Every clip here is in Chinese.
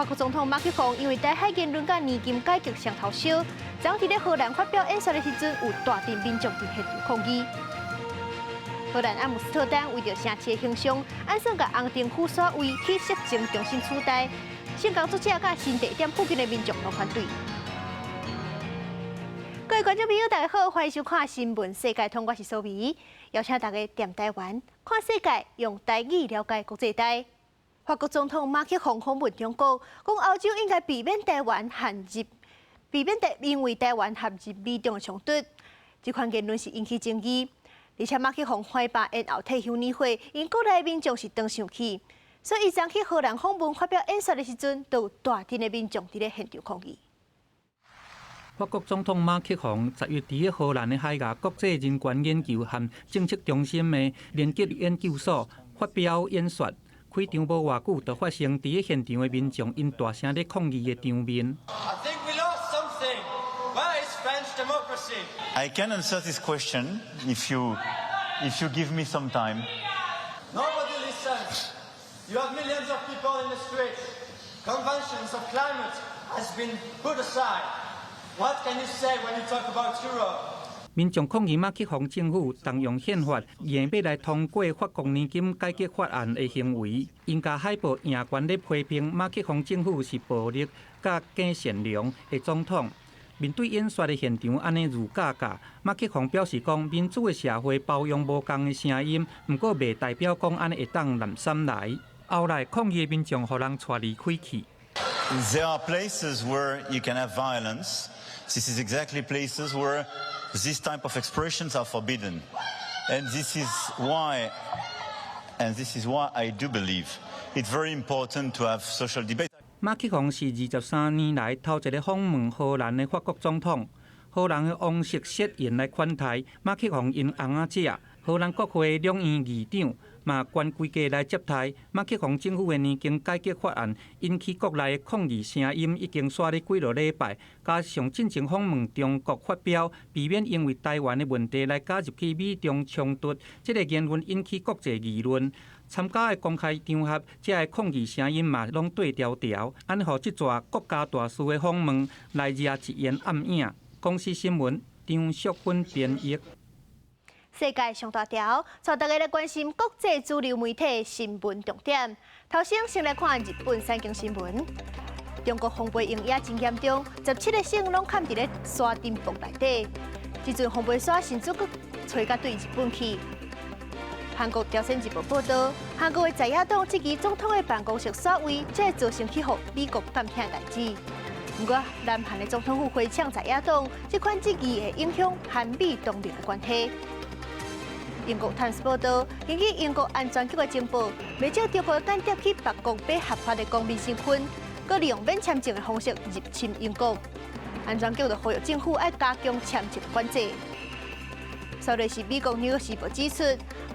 法国总统马克龙因为台海言论甲年金改革上头烧，昨天在荷兰发表演说的时阵，有大阵民众伫现场抗议。荷兰阿姆斯特丹为着城市的形象，按算甲红灯区所为去色情中心取代，性工作者甲新地点附近的民众都反对。各位观众朋友，大家好，欢迎收看新闻世界通，我是苏眉，邀请大家踮台湾看世界，用台语了解国际台。法国总统马克龙访问中国，讲欧洲应该避免台湾因为台湾陷入美中的冲突。这款言论是引起争议，而且马克龙怀抱延后退休年会，因国内民众是当生气，所以伊昨去荷兰访问发表演说的时阵，都有大阵的民众伫咧现场抗议。法国总统马克龙10月伫荷兰的海牙国际人权研究和政策中心的连结研究所发表演说。开场无偌久，就发生伫现场的民众因大声咧抗议的场面。I can answer this question if you give me some time. Nobody listens. You have millions of people in the streets. Conventions of climate has been put aside. What can you say when you talk about Europe? 民众抗议马克龙政府动用宪法，硬要来通过法国年金改革法案的行为。因家海报赢权咧批评马克龙政府是暴力甲假善良的总统。面对演说的现场安尼如假假，马克龙表示讲，民主的社会包容无同的声音，不过未代表讲安尼会当揽三来。后来抗议的民众互人带离开去。There are places where you can have violence. This is exactly places where this type of expressions are forbidden, and this is why I do believe it's very important to have social debate. 马克龙是23年来头一个访问荷兰的法国总统。荷兰的王室设宴来款待马克龙因翁仔食。荷兰国会两院议长嘛捐规家来接待马克龙政府的年金改革法案，引起国内的抗议声音已经刷了几落礼拜。加上进前访问中国发表，避免因为台湾的问题来加入去美中冲突，这个言论引起国际议论。参加的公开场合，这个抗议声音嘛拢对调调，安互这座国家大事的访问来惹一言暗影。公司新闻张淑芬编译。世界上大条，带大家来关心国际主流媒体新闻重点。头先来看日本三经新闻。中国防备用野真严重，17个省拢陷伫咧沙尘暴内底。这阵防备线甚至佫吹甲对日本去。韩国朝鲜日报报道，韩国的在野党这期总统的办公室所为，这造成去互美国监听代志。不过，南韩的总统府回呛在野党，这款质疑会影响韩美同盟的关系。英国《Times》报道，根据英国安全局的情报，未少中国间谍去别国买合法的公民身份，佮利用免签证的方式入侵英国。安全局就呼吁政府要加强签证管制。sau đây是美國《紐約時報》指出，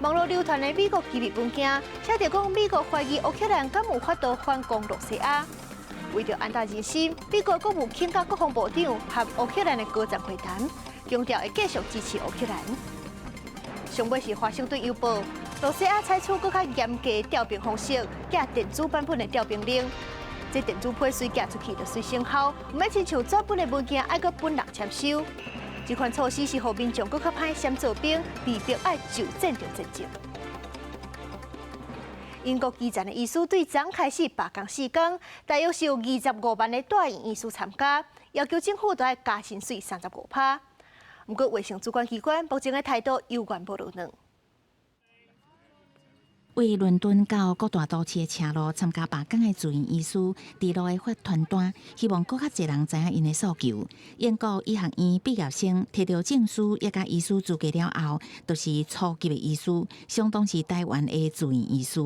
網絡流傳的美國機密文件，寫着講美國懷疑烏克蘭敢有法度反攻羅西亞。為着安大人心，美國國務卿甲國防部長和烏克蘭的高層會談，強調會繼續支持烏克蘭。上尾是《華盛頓郵報》，羅西亞採取更較嚴格的調兵方式，寄電子版本的調兵令。這電子批水寄出去就隨生效，唔免親像紙本的文件，愛個本人簽收。這款措施是讓民眾更較歹閃做兵，被迫愛就戰就戰爭。英國基層的醫師對昨開始罷工4天，大約是有25萬的大型醫師參加，要求政府都要加薪水35%。不過衛生主管機關目前的態度有關無路軟。为伦敦到各大都市的车路参加罢工的住院医师，伫路的发传单，希望更较侪人知影因的诉求。英国医学院毕业生摕到证书，也甲医师资格了后，就是初级的医师，相当是台湾的住院医师。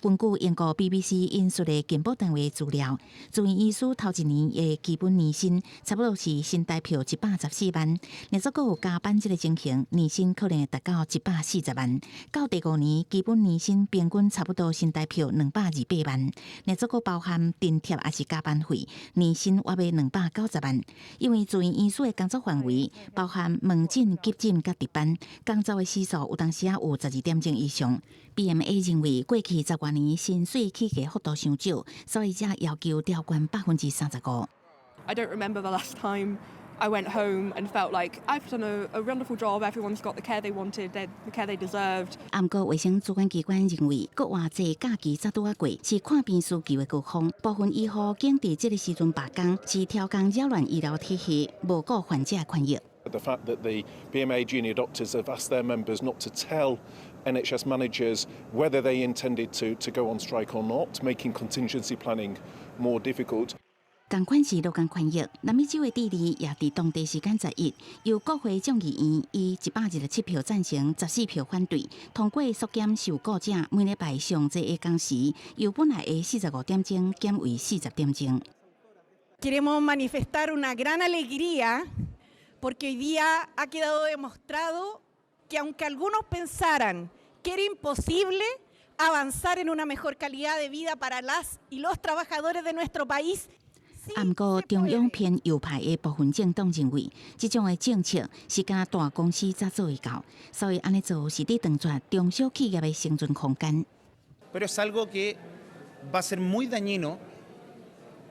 根据英国 BBC 引述的情报单位资料，住院医师头一年的基本年薪差不多是新台币114万，若做阁有加班这个情形，年薪可能会达到140万。到第5年，基本年薪工平均差不多新台币228万，若做个包含津贴也是加班费，年薪约要290万。因为住院医师的工作范围包含门诊、急诊甲值班，工作的时数有当时有12点钟以上。BMA 认为过去10多年薪水起价幅度伤少，所以才要求调悬35%。I don't remember the last time I went home and felt like I've done a wonderful job. Everyone's got the care they wanted, the care they deserved. 不过，卫生主管机关认为，国外这假期早拄啊过，是看病需求的高峰。部分医护竟伫这个时阵罢工，是挑工扰乱医疗体系，无顾患者的权益。The fact that the BMA junior doctors have asked their members not to tell NHS managers whether they intended to go on strike or not, making contingency planning more difficult. 同款是劳工权益，南美洲的智利也伫当地时间11，由国会众议院以127票赞成、14票反对，通过缩减受雇者每礼拜上济的工时，由本来的45点钟减为40点钟。Queremos manifestar una gran alegría porque hoy día ha quedado demostrado que aunque algunos pensaran que era imposible avanzar en una mejor calidad de vida para las y los trabajadores de nuestro país. 不过，中央偏右派的部分政党认为，这种的政策是甲大公司才做会到，所以安尼做是伫断绝中小企业的生存空间。Pero es algo que va a ser muy dañino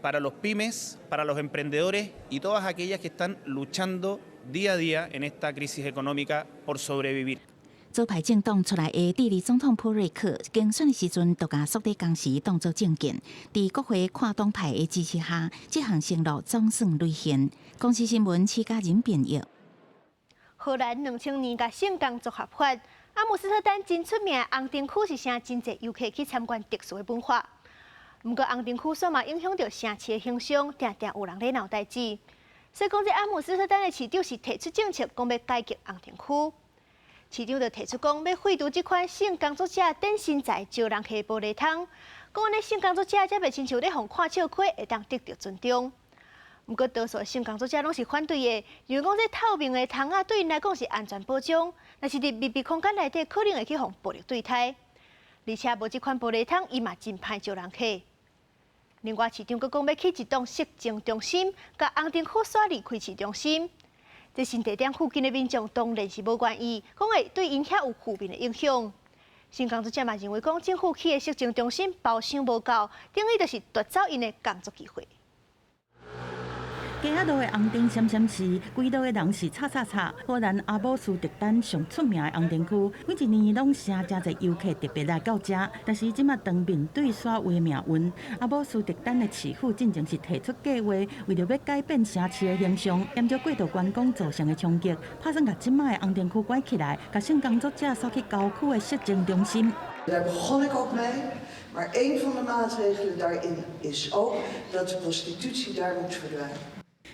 para los pymes, para los emprendedores y todas aquellas que están luchando día a día en esta crisis económica por sobrevivir. 左派政党出来的智利总统普瑞克竞选的时阵，就把缩短工时当作政见。伫国会跨党派的支持下，这项承诺总算兑现。公司新闻起家人编译。荷兰2000年甲性工作合法，阿姆斯特丹真出名的红灯区是啥真侪游客去参观特殊的文化。不过红灯区煞嘛影响到城市的形象，常常有人咧闹代志。所以讲，这阿姆斯特丹的市长是提出政策，讲要改革红灯区。市长就提出讲，要废除这款性工作者等身材招人客玻璃窗，讲安尼性工作者才袂亲像咧互看笑亏，会当得到尊重。不过，多数的性工作者拢是反对的，因为讲这透明的窗啊，对因来讲是安全保障，但是伫密闭空间内底，可能会去互暴力对待。而且无这款玻璃窗，伊嘛真歹招人客。另外，市长阁讲要起一栋色情中心，甲红灯区刷离开市中心。这新地点附近的民众当然是无愿意，讲会对因遐有负面的影响。性工作者嘛认为讲政府起的色情中心包厢无够，等于就是夺走因的工作机会。街仔路的红灯闪闪时，规路的人是吵吵吵。荷兰阿姆斯特丹上出名的红灯区，每一年拢成真侪游客特别来到这。但是即马当面对耍为命运，阿姆斯特丹的市府进前是提出计划，为着要改变城市的形象，减少过度观光造成的冲击，打算把即马的红灯区关起来，把性工作者送去郊区的色情中心。 Daar begon ik ook mee, maar een van de maatregelen daarin is ook dat de prostitutie daar moet verdwijnen.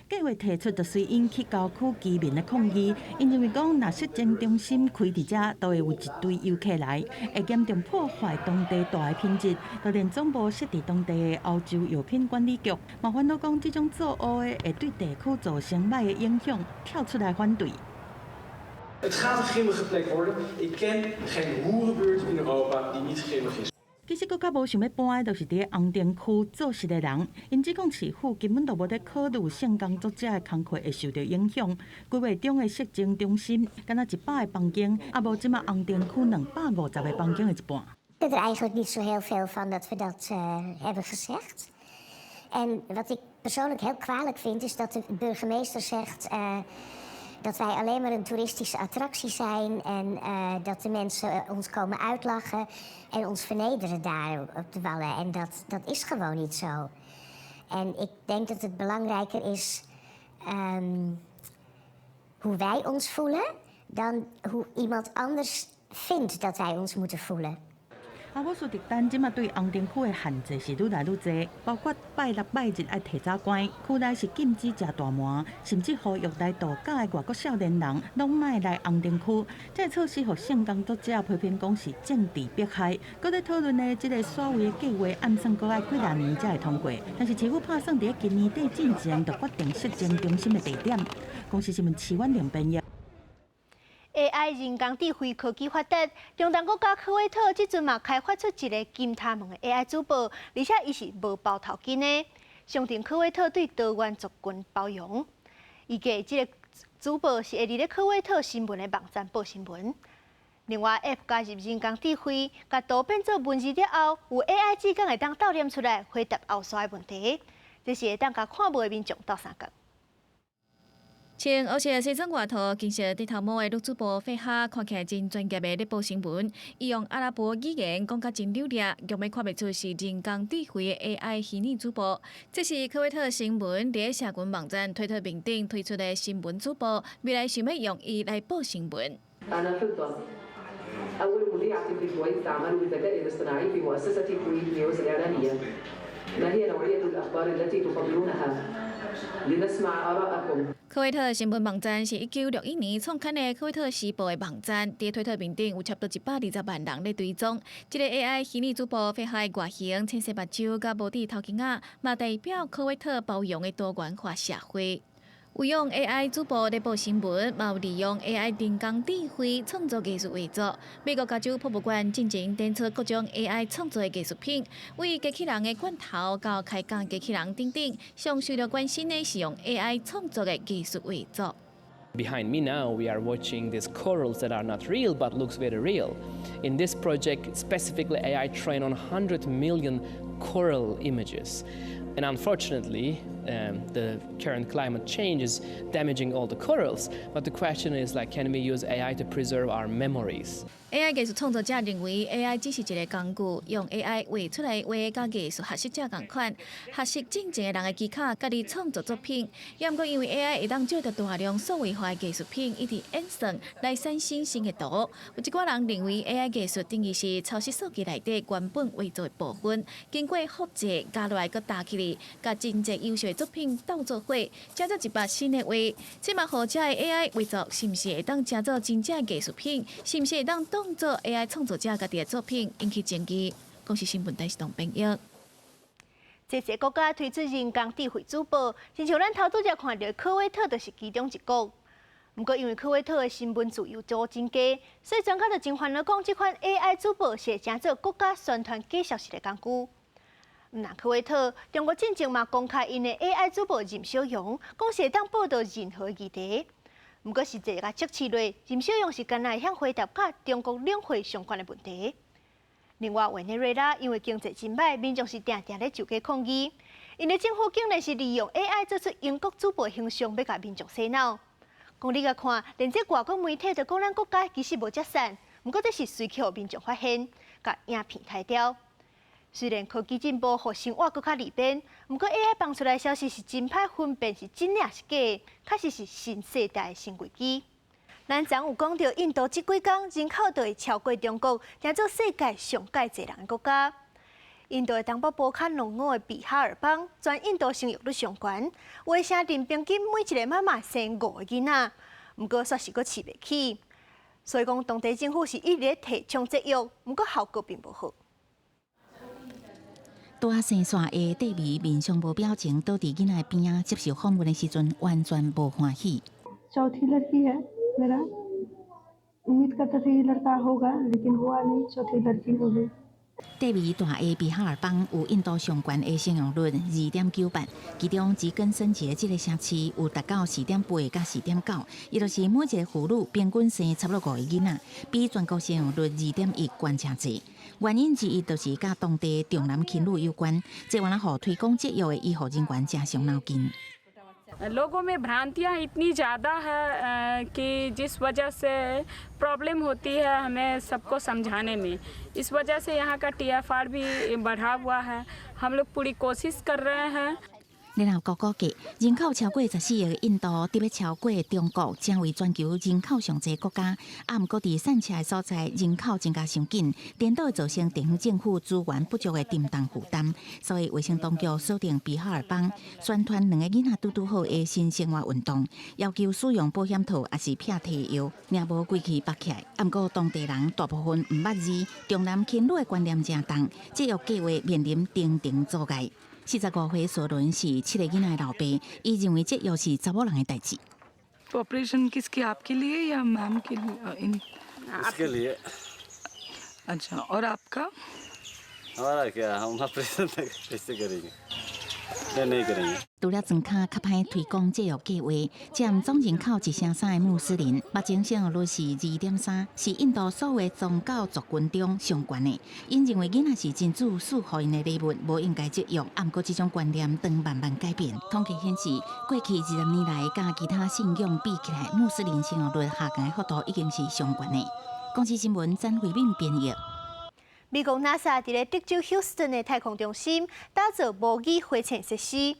计划提出，就随引起郊区居民的抗议，因认为讲，若色情中心开伫遮，都会有一堆游客来，会严重破坏当地大的品质。就连总部设伫当地的欧洲药品管理局，嘛烦恼讲，这种作恶的会对地区造成歹的影响，跳出来反对。 Het gaat een grimmige plek worden. Ik ken geen hoerenbuurt in Europa die niet grimmig is. 其实，佫较无想要搬的，就是伫红灯区做事的人，因只讲市府根本就无在考虑性工作者的工课会受到影响。规划中的色情中心，敢若100个房间，啊无即马红灯区250个房间的一半。Ik vind er eigenlijk niet zo heel veel van dat we dat hebben gezegd. En wat ik persoonlijk heel kwalijk vind, is dat de burgemeester zegt. Dat wij alleen maar een toeristische attractie zijn en dat de mensen ons komen uitlachen en ons vernederen daar op de wallen. En dat is gewoon niet zo. En ik denk dat het belangrijker is hoe wij ons voelen dan hoe iemand anders vindt dat wij ons moeten voelen. 阿姆斯特丹即马对红灯区的限制是愈来愈多，包括拜六、拜日爱提早关，区内是禁止食大麻，甚至呼吁来度假的外国少年人拢莫来红灯区。这措施互性工作者批评讲是政治迫害。搁在讨论的这个所谓的计划，暗算搁爱几多年才会通过。但是市府打算伫今年底进前就决定色情中心的地点。公司新闻7万2编译。AI AI 人工智慧科技发达，中东国家科威特即阵嘛开发出一个金塔门的 AI 主播，而且伊是无包头巾的，象征科威特对多元族群包容。预计即个主播是会伫咧科威特新闻的网站报新闻。另外 ，App 加入人工智慧，甲图变做文字了后，有 AI 之间会当倒念出来回答后续的问题，这是会当甲看无的民众斗相共。穿黑色西装外套、金色低头帽的女主播费哈，看起来真专业的咧报新闻。伊用阿拉伯语言讲甲真流利，根本看不出是人工智慧的 AI 虚拟主播。这是科威特新闻伫社群网站推特面顶推出的新闻主播，未来想要用伊来报新闻。أول مذيعة في الكويت تعمل بالذكاء الاصطناعي في مؤسسة كويت نيوز الإعلامية. ما هي نوعية الأخبار التي تفضلونها؟ لنسمع آراءكم. 科威特新闻网站是1961年创刊的科威特时报的网站，伫推特面顶有差不多120万人咧追踪。这个 AI 虚拟主播费哈的外形、浅色目睭、甲无底头巾仔，嘛代表科威特包容的多元化社会。有用 AI 主播咧报新闻，嘛有利用 AI 人工智慧创作艺术为主。美国加州博物馆进行展出各种 AI 创作的艺术品，为机器人的罐头到开讲机器人等等，上受到关心的是用 AI 创作的艺术为主。Behind me now, we are watching these corals that are not real but looks very real. In this project, specifically AI trained on 100 million coral images. And unfortunately, the current climate change is damaging all the corals. But the question is, like, can we use AI to preserve our memories? AI 艺术创作者认为 ，AI 只是一个工具，用 AI 画出来画甲艺术学习者同款，学习真正的人的技巧，家己创作作品。也毋过因为 AI 会当借着大量数位化的艺术品，以及演算来产生新的图。有一寡人认为 AI 艺术定义是抄袭数据内底原本画作的部分，经过复制加落来，佮搭起来，甲真正优秀的作品斗做伙，加做一把新的画。这嘛，后者的 AI 画作是毋是会当加做真正的艺术品？是毋是会当当做 AI 创作者家己的作品引起争议？公司新闻台是董炳英。这些国家推出人工智慧主播，亲像咱头拄则看到科威特就是其中一个。不过因为科威特的新闻自由度真低，所以专家就真烦恼讲，这款 AI 主播是会成做国家宣传假消息的工具。毋但科威特，中国进前嘛公开因的 AI 主播任小勇，讲是会当报道任何议题。毋过实际甲测试落，任小勇是干那会晓回答甲中国两会相关的问题。另外，委内瑞拉因为经济真歹，民众是定定咧就街抗议。因的政府竟然是利用 AI 做出英国主播形象，要甲民众洗脑。讲你甲看，连这外国媒体都讲咱国家其实无遮善，毋过这是随去互民众发现，甲影片抬掉。虽然科技进步，互生活更较利便，毋过 AI 放出来消息是真歹分辨是真还是假，确实是新世代的新危机。咱昨有讲到，印度这几天人口就会超过中国，成做世界上介侪人的国家。印度的东北部较浓雾的比哈尔邦，全印度生育率上悬，有的城镇平均每一个妈妈生5个囡仔，毋过煞是阁饲袂起。所以讲，当地政府是一直咧提倡节育，毋过效果并无好。拄啊生线的戴维面上无表情，倒伫囡仔边仔接受访问的时阵，完全无欢喜。चौथी लड़की है मेरा उम्मीद करता था ये लड़का होगा लेकिन हुआ नहीं चौथी लड़की हो गई 戴维大的比哈尔邦有印度上悬的生育率2.98，其中只根生节这个城市有达到4.8到4.9，也就是每一个妇女平均生差不多5个囡仔，比全国生育率2.1悬正济。原因之一就是甲当地重男轻女有关，这原来互推广节育的医护人员正伤脑筋。लोगों में भ्रांतियाँ इतनी ज़्यादा है कि जिस वजह से प्रॉब्लम होती है हमें सबको समझाने में। इस वजह से यहाँ का TFR भी बढ़ा हुआ है। हम लोग पूरी कोशिश कर रहे हैं। 联合国估计，人口超过14亿的印度，特别超过中国，成为全球人口上济国家。啊，毋过伫散车的所在，人口增加伤紧，颠倒会造成地方政府资源不足的沉重负担。所以卫生当局锁定比哈尔邦，宣传2个囡仔拄好的新生活运动，要求使用保险套，也是撇提药，领无规矩绑起来。啊，毋过当地人大部分毋捌字，重男轻女的观念正重，节育计划面临层层阻碍。45岁索伦是7个囡仔的老爸，伊认为这又是查某人的代志。ऑपरेशन किसके आपके लिए या मैम के लिए इसके लिए अच्छा और आपका हमारा क्या हम ऑपरेशन कैसे करेंगे नहीं करेंगे 除了庄卡较歹推广这项计划，占总人口1.3%的穆斯林，目前生育率是2.3，是印度所有宗教族群中上悬的。因认为囡仔是真主赐予因的礼物，无应该节约。不过这种观念当慢慢改变。统计显示，过去20年来，甲其他信仰比起来，穆斯林生育率下降的幅度已经是上悬的。公司新闻詹慧敏编译。美国 NASA 伫咧德州休斯顿的太空中心打造模拟飞行设施。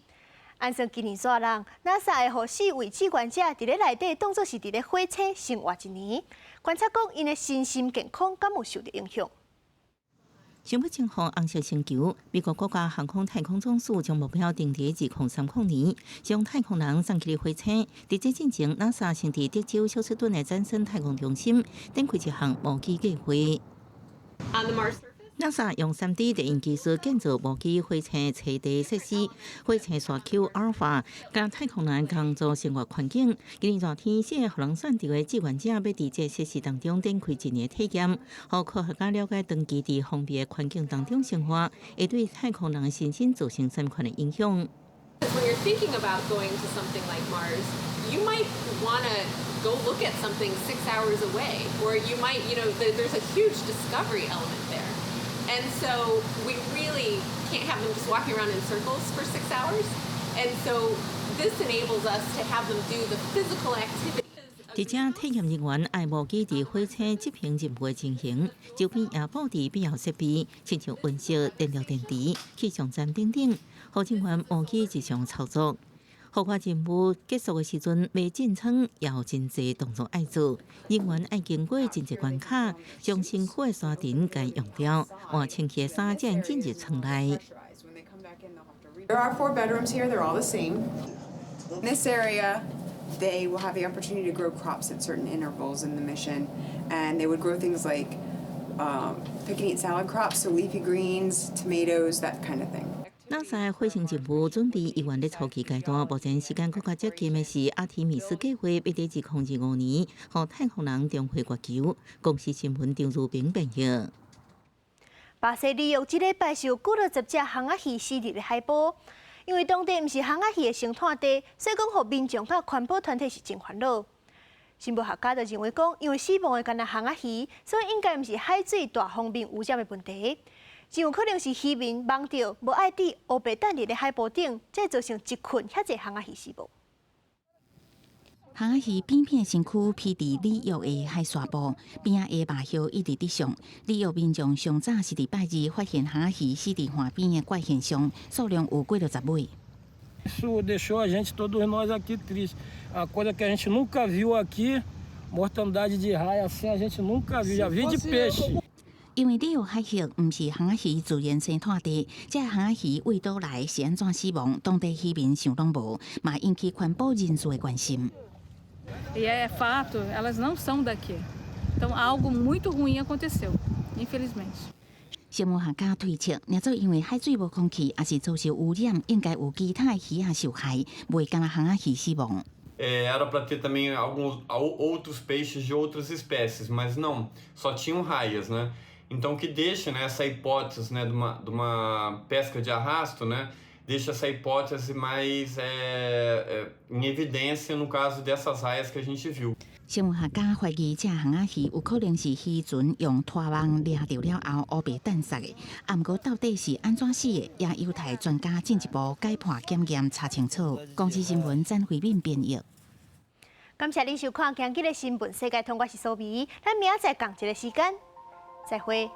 按算今年煞人 ，NASA 会互4位志愿者伫咧内底当作是伫咧火车生活1年，观察讲因的身心健康敢有受到影响。想要征服红色星球，美国国家航空太空总署将目标定伫2030年，将太空人送去火车。伫这进前 ，NASA 先伫德州休斯顿的詹森太空中心展开一项模拟计划。NASA 用3D 打印技术建造模拟火车车地设施，火车线 Q Alpha， 甲太空人共作生活环境。今年热天，4个互人选择的志愿者要伫这设施当中展开1年体验，互科学家了解长期伫封闭的环境当中生活，会对太空人身心造成什么款的影响。When you're thinking about going to something like Mars, you might want to go look at something 6 hours away, or you might, there's a huge discovery element there. And so we really can't have them just walking around in circles for 6 hours. And so this enables us to have them do the physical activities. 而且体验人员爱模拟伫火车执行任务的情形，周边也布置必要设备，亲像温室、电力电池、气象站等等，互人员模拟日常操作。户外任务结束的时阵，要进仓也有真侪动作爱做，人员爱经过真侪关卡，将身躯的沙尘该用掉，换清气的衫才能进入舱内。There are 4 bedrooms here. They're all the same. In this area, they will have the opportunity to grow crops at certain intervals in the mission, and they would grow things like pick and eat salad crops, so leafy greens, tomatoes, that kind of thing. NASA 的火星任务准备已完的初期阶段，目前时间更加接近的是阿提米斯计划，要在2025年，和太空人重回月球。公司新闻张如平编译。巴西利约这礼拜是有9到10只航仔鱼死伫咧海波，因为当地毋是航仔鱼的生产地，所以讲互民众甲环保团体是真烦恼。生物学家就认为讲，因为死亡的干那航仔鱼，所以应该毋是海水大方面污染的问题。真有可能是渔民忘掉无爱伫乌白等伫咧海波顶，才造成一群遐济航仔鱼死亡。航仔鱼扁片身躯披伫里约的海沙部，边仔的麻叶一直伫上。里约民众上早是伫拜二发现航仔鱼死伫岸边的怪现象，数量有过10尾。Isso deixou a gente, todos nós aqui tristes. A coisa que a gente nunca viu aqui, mortandade de raia assim, a gente nunca viu, já vi de peixe. 因为里约海峡毋是航仔鱼自然生产地，这航仔鱼为倒来是安怎死亡，当地渔民想拢无，嘛引起环保人士的关心。E é fato, elas não são daqui. Então algo muito ruim aconteceu, infelizmente. 生物学家推测，若做因为海水无空气，也是遭受污染，应该有其他鱼仔受害，袂干那航仔鱼死亡。Era para ter também alguns outros peixes de outras espécies, mas não, só tinham raias, né? Então, o que deixa, né, essa hipótese, né, de uma pesca de arrasto, né, deixa essa hipótese mais em evidência no caso dessas raias que a gente viu. 生物学家怀疑这航仔鱼有可能是渔船用拖网掠到了后乌白蛋杀的，不过到底是安怎死的，也有待专家进一步解剖检验查清楚。公司新闻詹慧敏编译。感谢您收看今日的新闻世界通，我是苏眉，咱明仔载同一个时间再会。